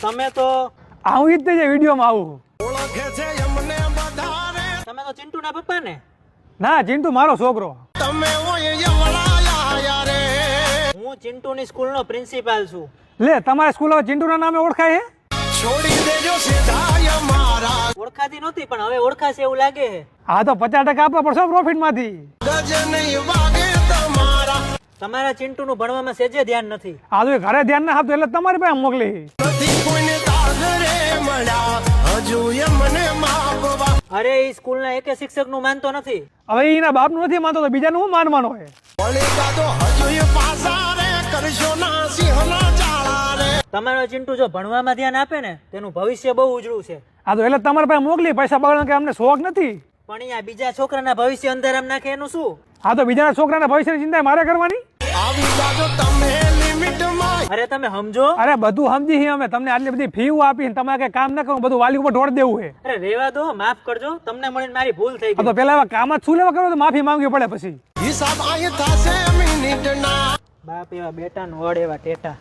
તમે તો આવું જ તે વિડીયોમાં આવું. ઓળખે છે એમને બધારે તમે તો ચિંટુના પપ્પા ને? ના ચિંટુ મારો છોકરો. તમે ઓય એવળાયા યારે હું ચિંટુની સ્કૂલનો પ્રિન્સિપાલ છું. લે તમારી સ્કૂલ હવે ચિંટુના નામે ઓળખાય હે? છોડી દેજો સીધાય મારા ઓળખાતી નહોતી પણ હવે ઓળખાશે એવું લાગે છે. હા તો 50% આપવા પડશે પ્રોફિટ માંથી. ગજ નહીં વાગે તમારા તમારા ચિંટુનું ભણવામાં સેજે ધ્યાન નથી. આ તો ઘરે ધ્યાન ના આપતું એટલે તમારી પાસે મોકલી. નથી કોઈને તાગરે મળ્યા હજુ એમને માપવા અરે એ સ્કૂલના એકે શિક્ષકનું માનતો નથી. હવે એના બાપનું નથી માનતો તો બીજાનું શું માનવાનો હોય? વળી ગાદો હજુ એ પાસા રે કરશો ના સિંહના ચાળા રે તમારો ચિંટુ જો ભણવામાં ધ્યાન આપે ને તેનું ભવિષ્ય બહુ ઉજળું છે. આ તો એટલે તમારી પાસે મોકલી પૈસા બગાડવાનો કે અમને શોખ નથી. પણ અહીંયા બીજા છોકરાના ભવિષ્ય અંધારામ નાખે એનું શું? આ તો બીજાના છોકરાના ભવિષ્યની ચિંતા મારે કરવાની. આવી ગાદો તમે લિમિટમાં અરે તમે સમજો. અરે બધું સમજી છીએ અમે. તમને આટલી બધી ફી આપીને તમારે કઈ કામ ના કરવું, બધું વાલી ઉપર ઢોળ દેવું છે. અરે રેવા દો, માફ કરજો. તમને મળીને મારી ભૂલ થઈ આ ગઈ. તો પેલા હવે કામ જ શું લેવા કરો તો માફી માંગવી પડે પછી. હિસાબ આય થાશે મિનિટના બાપ એવા બેટા વડ એવા ટેટા.